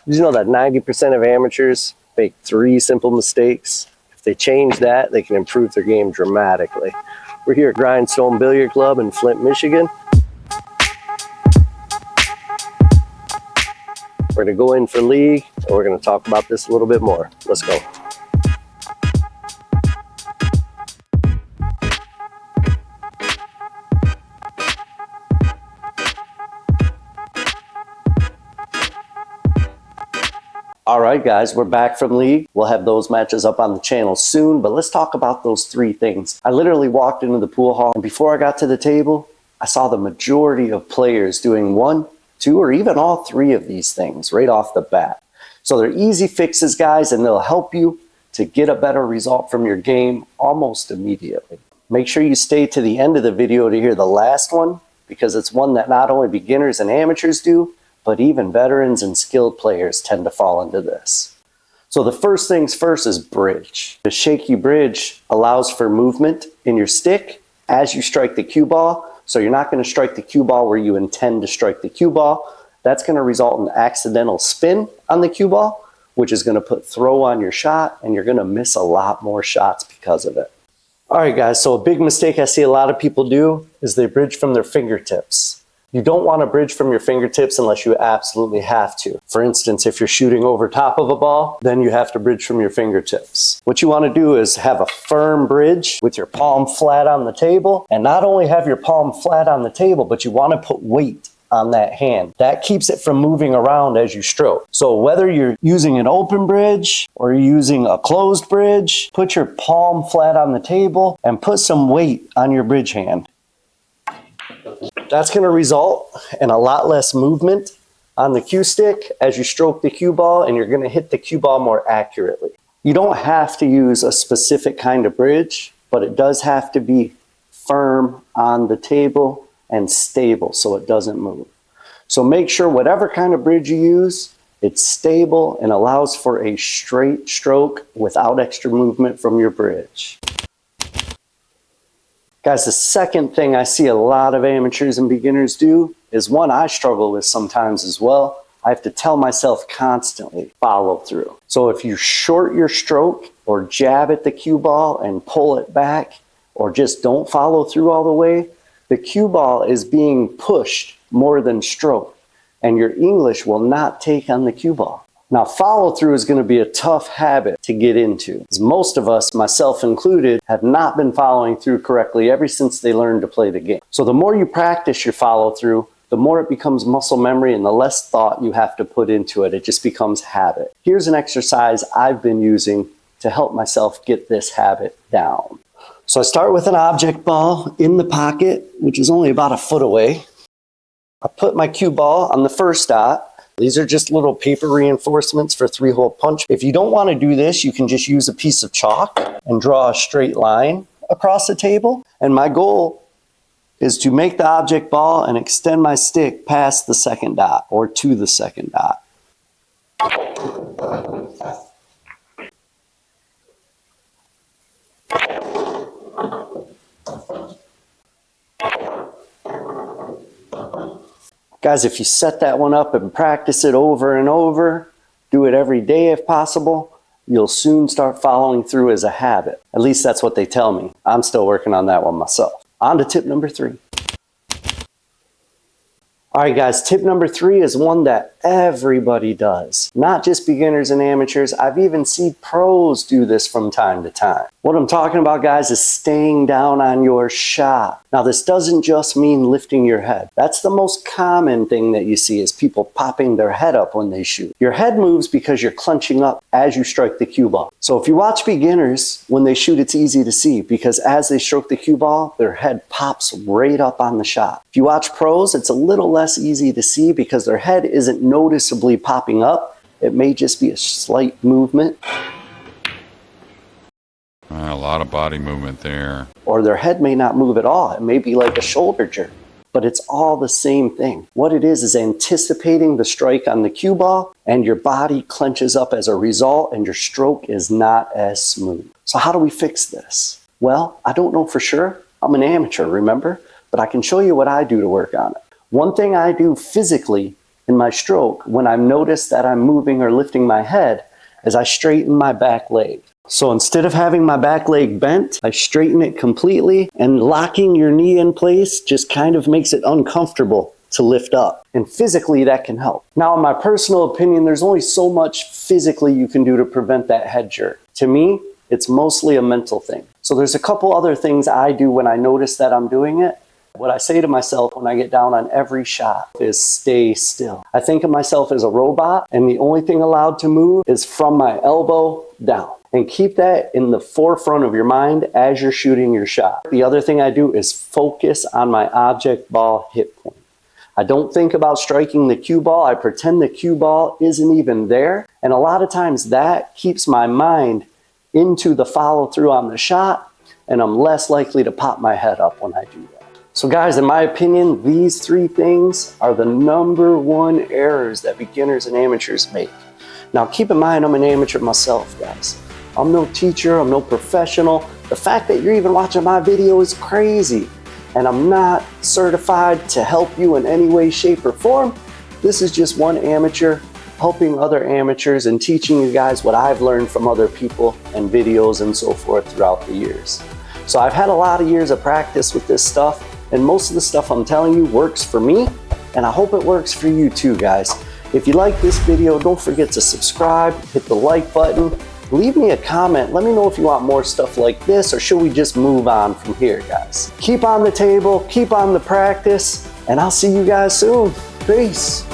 Did you know that 90% of amateurs make 3 simple mistakes? If they change that, they can improve their game dramatically. We're here at Grindstone Billiard Club in Flint, Michigan. We're going to go in for league, and we're going to talk about this a little bit more. Let's go. All right, guys, we're back from league. We'll have those matches up on the channel soon, but let's talk about those 3 things. I literally walked into the pool hall, and before I got to the table, I saw the majority of players doing 1, 2, or even all 3 of these things right off the bat. So they're easy fixes, guys, and they'll help you to get a better result from your game almost immediately. Make sure you stay to the end of the video to hear the last one, because it's one that not only beginners and amateurs do, but even veterans and skilled players tend to fall into this. So the first things first is bridge. The shaky bridge allows for movement in your stick as you strike the cue ball. So you're not going to strike the cue ball where you intend to strike the cue ball. That's going to result in accidental spin on the cue ball, which is going to put throw on your shot, and you're going to miss a lot more shots because of it. All right, guys, so a big mistake I see a lot of people do is they bridge from their fingertips. You don't want to bridge from your fingertips unless you absolutely have to. For instance, if you're shooting over top of a ball, then you have to bridge from your fingertips. What you want to do is have a firm bridge with your palm flat on the table, and not only have your palm flat on the table, but you want to put weight on that hand. That keeps it from moving around as you stroke. So whether you're using an open bridge or you're using a closed bridge, put your palm flat on the table and put some weight on your bridge hand. That's going to result in a lot less movement on the cue stick as you stroke the cue ball, and you're going to hit the cue ball more accurately. You don't have to use a specific kind of bridge, but it does have to be firm on the table and stable so it doesn't move. So make sure whatever kind of bridge you use, it's stable and allows for a straight stroke without extra movement from your bridge. Guys, the second thing I see a lot of amateurs and beginners do is one I struggle with sometimes as well. I have to tell myself constantly, follow through. So if you short your stroke or jab at the cue ball and pull it back, or just don't follow through all the way, the cue ball is being pushed more than stroked, and your English will not take on the cue ball. Now, follow through is going to be a tough habit to get into, as most of us, myself included, have not been following through correctly ever since they learned to play the game. So the more you practice your follow through, the more it becomes muscle memory and the less thought you have to put into it. It just becomes habit. Here's an exercise I've been using to help myself get this habit down. So I start with an object ball in the pocket, which is only about a foot away. I put my cue ball on the first dot. These are just little paper reinforcements for 3-hole punch. If you don't want to do this, you can just use a piece of chalk and draw a straight line across the table. And my goal is to make the object ball and extend my stick past the second dot or to the second dot. Guys, if you set that one up and practice it over and over, do it every day if possible, you'll soon start following through as a habit. At least that's what they tell me. I'm still working on that one myself. On to tip number 3. All right, guys, tip number 3 is one that everybody does. Not just beginners and amateurs. I've even seen pros do this from time to time. What I'm talking about, guys, is staying down on your shot. Now, this doesn't just mean lifting your head. That's the most common thing that you see is people popping their head up when they shoot. Your head moves because you're clenching up as you strike the cue ball. So if you watch beginners, when they shoot, it's easy to see because as they stroke the cue ball, their head pops right up on the shot. If you watch pros, it's a little less easy to see because their head isn't noticeably popping up. It may just be a slight movement. A lot of body movement there. Or their head may not move at all. It may be like a shoulder jerk, but it's all the same thing. What it is anticipating the strike on the cue ball, and your body clenches up as a result, and your stroke is not as smooth. So how do we fix this? Well, I don't know for sure. I'm an amateur, remember? But I can show you what I do to work on it. One thing I do physically in my stroke when I notice that I'm moving or lifting my head is I straighten my back leg. So instead of having my back leg bent, I straighten it completely, and locking your knee in place just kind of makes it uncomfortable to lift up. And physically that can help. Now, in my personal opinion, there's only so much physically you can do to prevent that head jerk. To me, it's mostly a mental thing. So there's a couple other things I do when I notice that I'm doing it. What I say to myself when I get down on every shot is stay still. I think of myself as a robot, and the only thing allowed to move is from my elbow down. And keep that in the forefront of your mind as you're shooting your shot. The other thing I do is focus on my object ball hit point. I don't think about striking the cue ball. I pretend the cue ball isn't even there. And a lot of times that keeps my mind into the follow through on the shot, and I'm less likely to pop my head up when I do that. So guys, in my opinion, these three things are the #1 errors that beginners and amateurs make. Now keep in mind, I'm an amateur myself, guys. I'm no teacher, I'm no professional. The fact that you're even watching my video is crazy. And I'm not certified to help you in any way, shape, or form. This is just one amateur helping other amateurs and teaching you guys what I've learned from other people and videos and so forth throughout the years. So I've had a lot of years of practice with this stuff, and most of the stuff I'm telling you works for me, and I hope it works for you too, guys. If you like this video, don't forget to subscribe, hit the like button, leave me a comment. Let me know if you want more stuff like this, or should we just move on from here, guys? Keep on the table, keep on the practice, and I'll see you guys soon. Peace.